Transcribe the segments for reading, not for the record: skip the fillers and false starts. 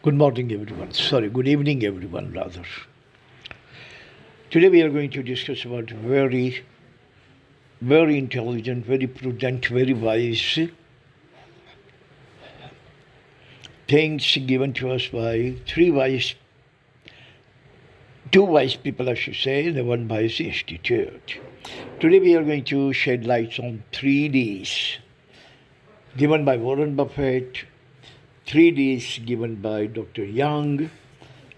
Good morning, everyone. Sorry, good evening, everyone, rather. Today we are going to discuss about very intelligent, very prudent, very wise things given to us by two wise people, I should say, and one wise institute. Today we are going to shed light on 3Ds given by Warren Buffett, 3Ds given by Dr. Yeung,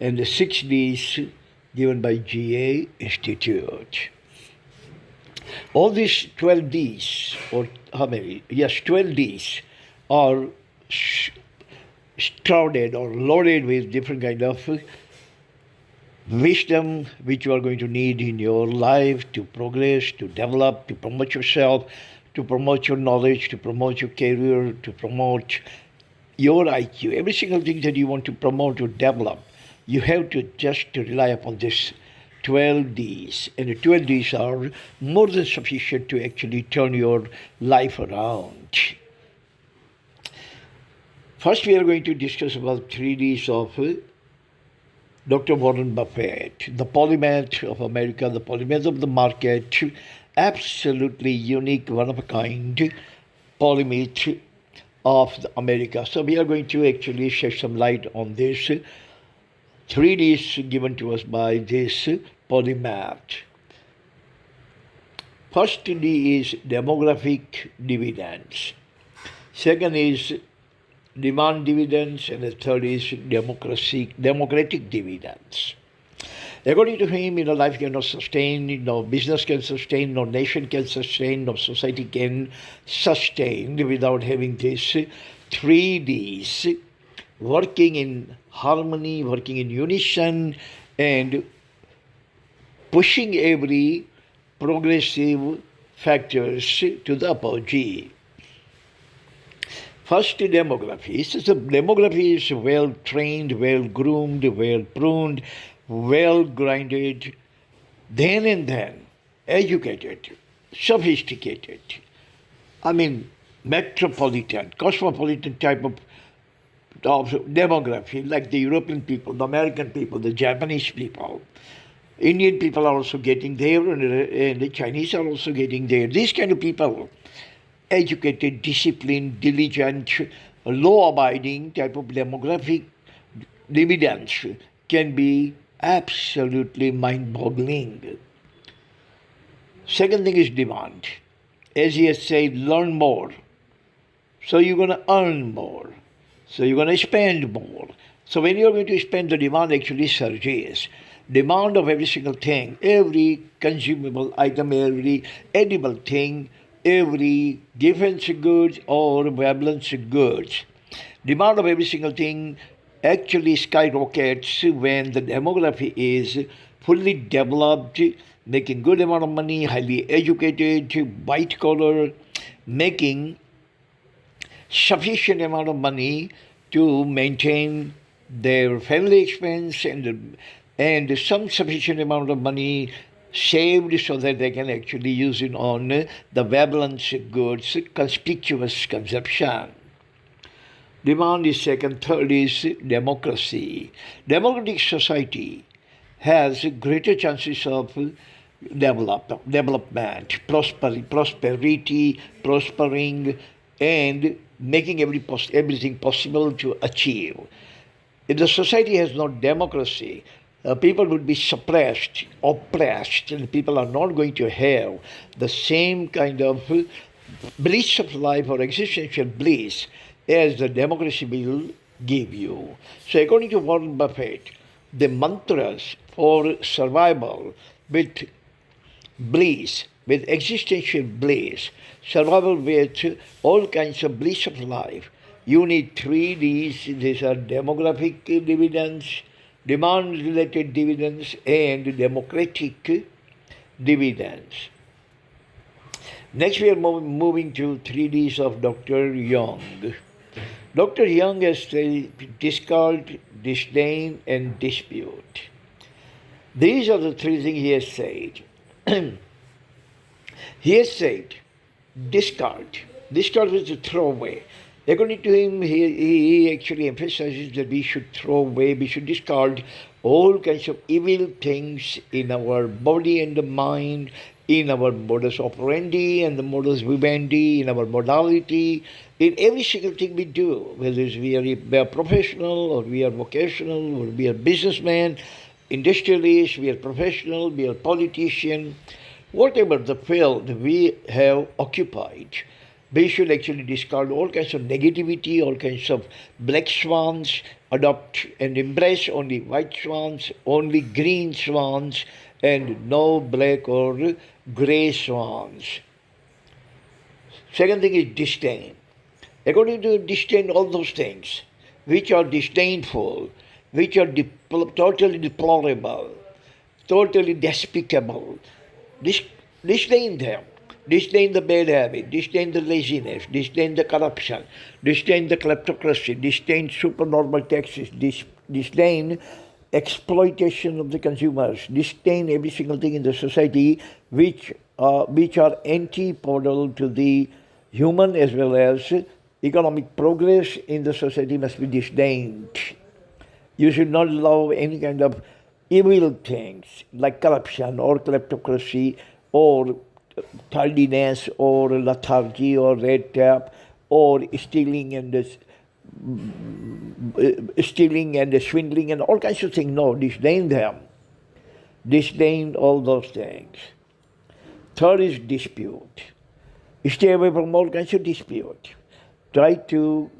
and the 6Ds given by GA Institute. All these 12 Ds, or how many? Yes, 12 Ds are shrouded or loaded with different kind of wisdom which you are going to need in your life to progress, to develop, to promote yourself, to promote your knowledge, to promote your career, to promote your IQ, every single thing that you want to promote or develop, you have to just rely upon this 12 Ds. And the 12 Ds are more than sufficient to actually turn your life around. First, we are going to discuss about 3Ds of Dr. Warren Buffett, the polymath of America, the polymath of the market, absolutely unique, one of a kind polymath of America. So we are going to actually shed some light on this 3Ds given to us by this polymath. First D is demographic dividends. Second is demand dividends, and the third is democratic dividends. According to him, life cannot sustain, no business can sustain, no nation can sustain, no society can sustain without having these 3Ds working in harmony, working in unison, and pushing every progressive factors to the apogee. First, demography. So demography is well trained, well groomed, well pruned, well grinded, then and then, educated, sophisticated, metropolitan, cosmopolitan type of demography, like the European people, the American people, the Japanese people. Indian people are also getting there, and the Chinese are also getting there. These kind of people, educated, disciplined, diligent, law-abiding type of demographic dividends can be absolutely mind-boggling. Second thing is demand. As he has said, learn more. So you're going to earn more. So you're going to spend more. So when you're going to spend, the demand actually surges. Demand of every single thing, every consumable item, every edible thing, every defense goods or balance goods. Demand of every single thing actually skyrockets when the demography is fully developed, making good amount of money, highly educated, white collar, making sufficient amount of money to maintain their family expense and some sufficient amount of money saved so that they can actually use it on the balance goods, conspicuous consumption. Demand is second. Third is democracy. Democratic society has greater chances of development, prosperity, prospering, and making everything possible to achieve. If the society has no democracy, people would be suppressed, oppressed, and people are not going to have the same kind of bliss of life or existential bliss as the democracy will give you. So according to Warren Buffett, the mantras for survival with bliss, with existential bliss, survival with all kinds of bliss of life, you need 3Ds. These are demographic dividends, demand-related dividends, and democratic dividends. Next, we are moving to 3Ds of Dr. Yeung. Dr. Yeung has said discard, disdain, and dispute. These are the three things he has said. He has said discard. Discard is to throw away. According to him, he actually emphasizes that we should throw away, we should discard all kinds of evil things in our body and the mind, in our modus operandi and the modus vivendi, in our modality, in every single thing we do, whether we are professional or we are vocational or we are businessmen, industrialists, we are professional, we are politician, whatever the field we have occupied, we should actually discard all kinds of negativity, all kinds of black swans, adopt and embrace only white swans, only green swans, and no black or grey swans. Second thing is disdain. According to disdain, all those things which are disdainful, which are totally deplorable, totally despicable, disdain them. Disdain the bad habit, disdain the laziness, disdain the corruption, disdain the kleptocracy, disdain supernormal taxes, disdain exploitation of the consumers, disdain every single thing in the society which are antipodal to the human as well as economic progress in the society must be disdained. You should not love any kind of evil things like corruption or kleptocracy or tardiness or lethargy or red tape or stealing and swindling and all kinds of things. No, disdain them. Disdain all those things. Third is dispute. Stay away from all kinds of dispute. Try to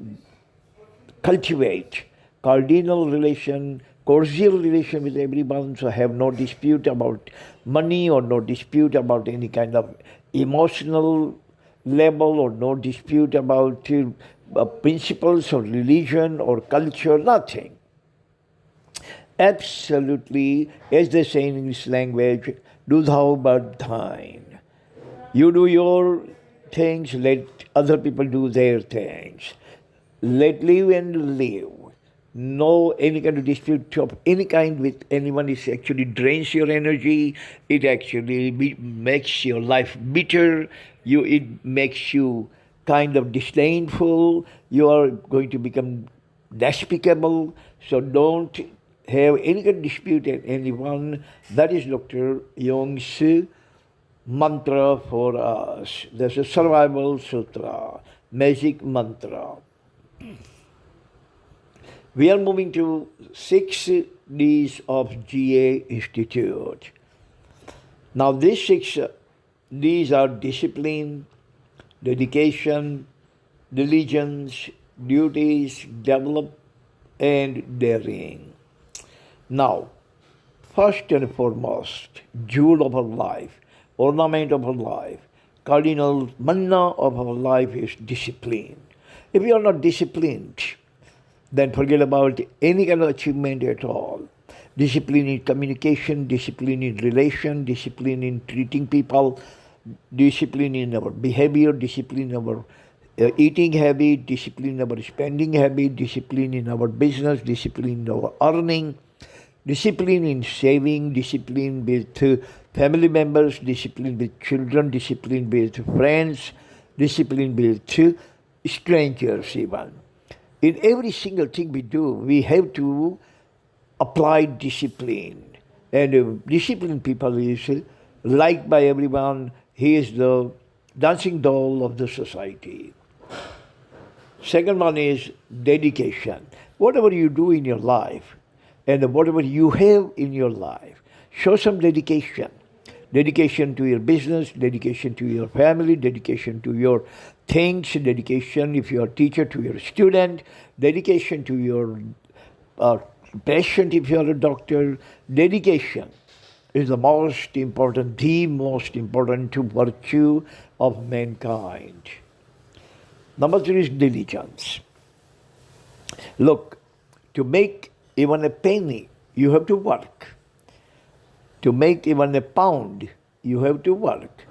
cultivate cordial relation with everyone, so have no dispute about money or no dispute about any kind of emotional level or no dispute about principles or religion or culture, nothing. Absolutely, as they say in English language, do thou but thine. You do your things, let other people do their things. Let live and live. No any kind of dispute of any kind with anyone is actually drains your energy. It actually makes your life bitter. It makes you kind of disdainful. You are going to become despicable. So don't have any kind of dispute with anyone. That is Dr. Yeung's mantra for us. There's a survival sutra, magic mantra. We are moving to 6 Ds of GA Institute. Now these 6 Ds are discipline, dedication, diligence, duties, develop, and daring. Now, first and foremost, jewel of our life, ornament of our life, cardinal manna of our life is discipline. If you are not disciplined, then forget about any kind of achievement at all. Discipline in communication, discipline in relation, discipline in treating people, discipline in our behavior, discipline in our eating habit, discipline in our spending habit, discipline in our business, discipline in our earning, discipline in saving, discipline with family members, discipline with children, discipline with friends, discipline with strangers even. In every single thing we do, we have to apply discipline. And disciplined people is liked by everyone. He is the dancing doll of the society. Second one is dedication. Whatever you do in your life and whatever you have in your life, show some dedication. Dedication to your business, dedication to your family, dedication to your things, dedication if you are a teacher to your student, dedication to your patient if you are a doctor. Dedication is the most important virtue of mankind. Number 3 is diligence. Look, to make even a penny, you have to work. To make even a pound, you have to work.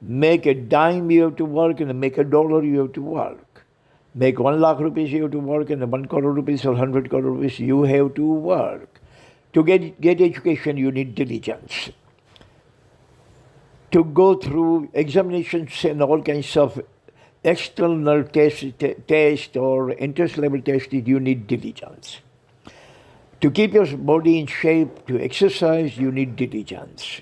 Make a dime, you have to work, and make a dollar, you have to work. Make 1 lakh rupees, you have to work, and 1 crore rupees or 100 crore rupees, you have to work. To get education, you need diligence. To go through examinations and all kinds of external test or interest level test, you need diligence. To keep your body in shape, to exercise, you need diligence.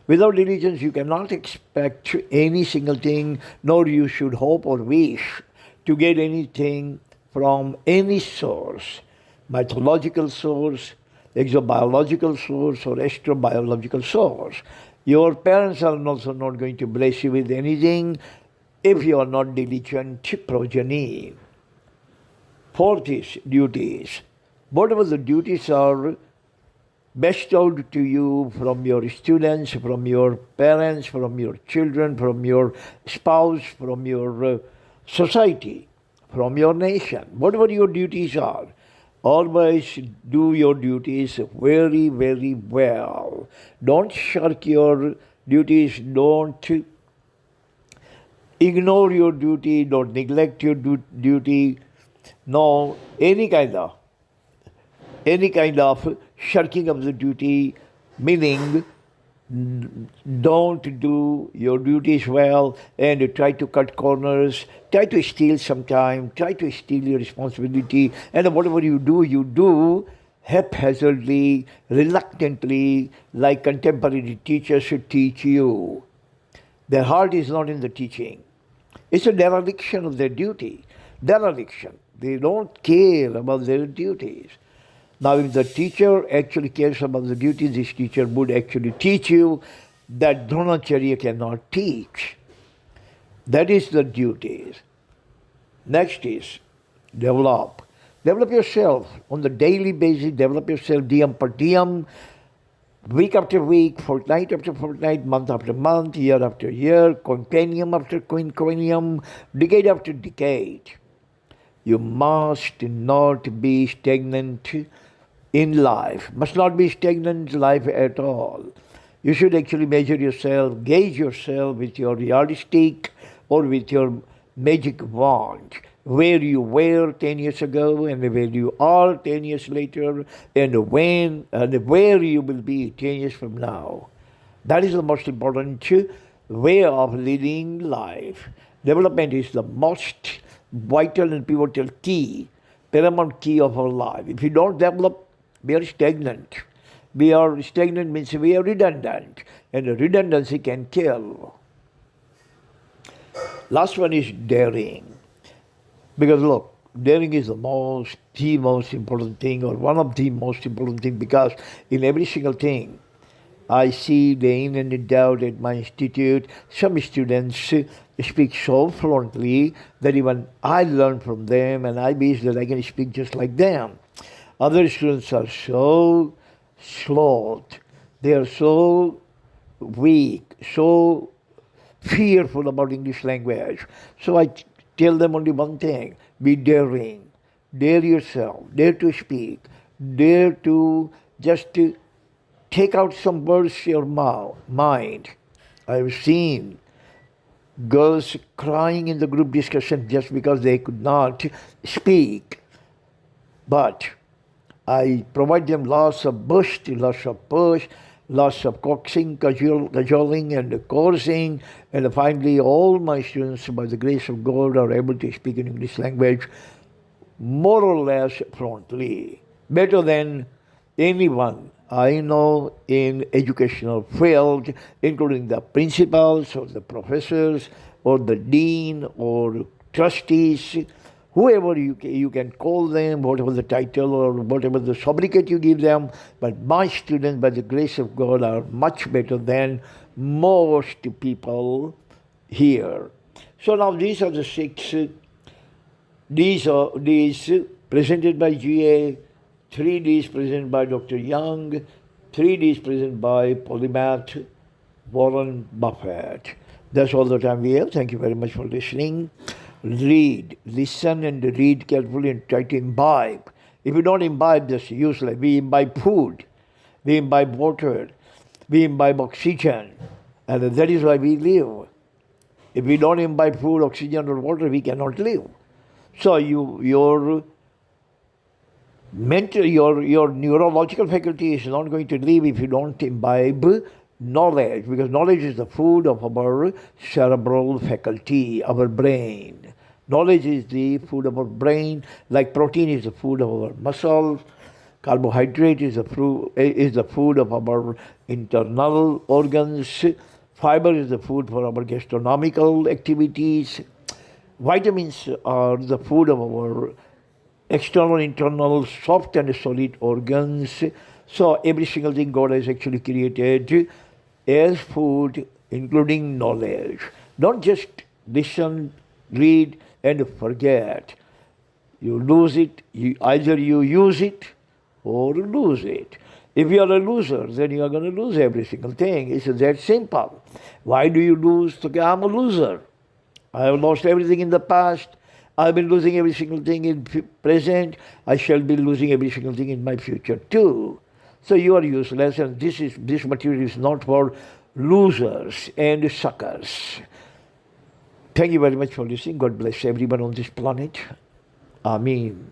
Without diligence, you cannot expect any single thing, nor you should hope or wish to get anything from any source, mythological source, exobiological source, or astrobiological source. Your parents are also not going to bless you with anything if you are not diligent progeny. Fourth is duties. Whatever the duties are bestowed to you from your students, from your parents, from your children, from your spouse, from your society, from your nation, whatever your duties are, always do your duties very, very well. Don't shirk your duties, don't ignore your duty, don't neglect your duty. No, any kind of shirking of the duty, meaning don't do your duties well and try to cut corners, try to steal some time, try to steal your responsibility, and whatever you do haphazardly, reluctantly, like contemporary teachers should teach you. Their heart is not in the teaching. It's a dereliction of their duty. Dereliction. They don't care about their duties. Now, if the teacher actually cares about the duties, this teacher would actually teach you that Dronacharya cannot teach. That is the duties. Next is develop. Develop yourself on the daily basis. Develop yourself diem per diem, week after week, fortnight after fortnight, month after month, year after year, quinquennium after quinquennium, decade after decade. You must not be stagnant in life, must not be stagnant in life at all. You should actually measure yourself, gauge yourself with your yardstick or with your magic wand, where you were 10 years ago and where you are 10 years later, and when and where you will be 10 years from now. That is the most important way of living life. Development is the most vital and pivotal key, paramount key of our life. If we don't develop, we are stagnant. We are stagnant means we are redundant, and redundancy can kill. Last one is daring. Because look, daring is the most important thing, or one of the most important thing, because in every single thing, I see day in and day out at my institute, some students speak so fluently that even I learn from them, and I wish that I can speak just like them. Other students are so slow, they are so weak, so fearful about English language. So I tell them only one thing: be daring, dare yourself, dare to speak, dare to just take out some words in your mind. I've seen girls crying in the group discussion just because they could not speak. But I provide them lots of push, lots of coaxing, cajoling, and coercing, and finally all my students, by the grace of God, are able to speak in English language more or less fluently, better than anyone I know in educational field, including the principals or the professors or the dean or trustees, whoever you can call them, whatever the title or whatever the sobriquet you give them. But my students, by the grace of God, are much better than most people here. So now these are the six. These presented by GA, 3 Ds presented by Dr. Yeung, 3 Ds presented by polymath Warren Buffett. That's all the time we have. Thank you very much for listening. Read, listen and read carefully and try to imbibe. If you don't imbibe, that's useless. We imbibe food, we imbibe water, we imbibe oxygen, and that is why we live. If we don't imbibe food, oxygen or water, we cannot live. So your mental, your neurological faculty is not going to live if you don't imbibe knowledge, because knowledge is the food of our cerebral faculty, our brain. Knowledge is the food of our brain, like protein is the food of our muscles, carbohydrate is the food of our internal organs, fiber is the food for our gastronomical activities, vitamins are the food of our external, internal, soft and solid organs. So every single thing God has actually created as food, including knowledge. Don't just listen, read, and forget. You lose it. Either you use it or lose it. If you are a loser, then you are going to lose every single thing. It's that simple. Why do you lose? Okay, I'm a loser. I have lost everything in the past. I've been losing every single thing in present. I shall be losing every single thing in my future too. So you are useless, and this material is not for losers and suckers. Thank you very much for listening. God bless everyone on this planet. Amen.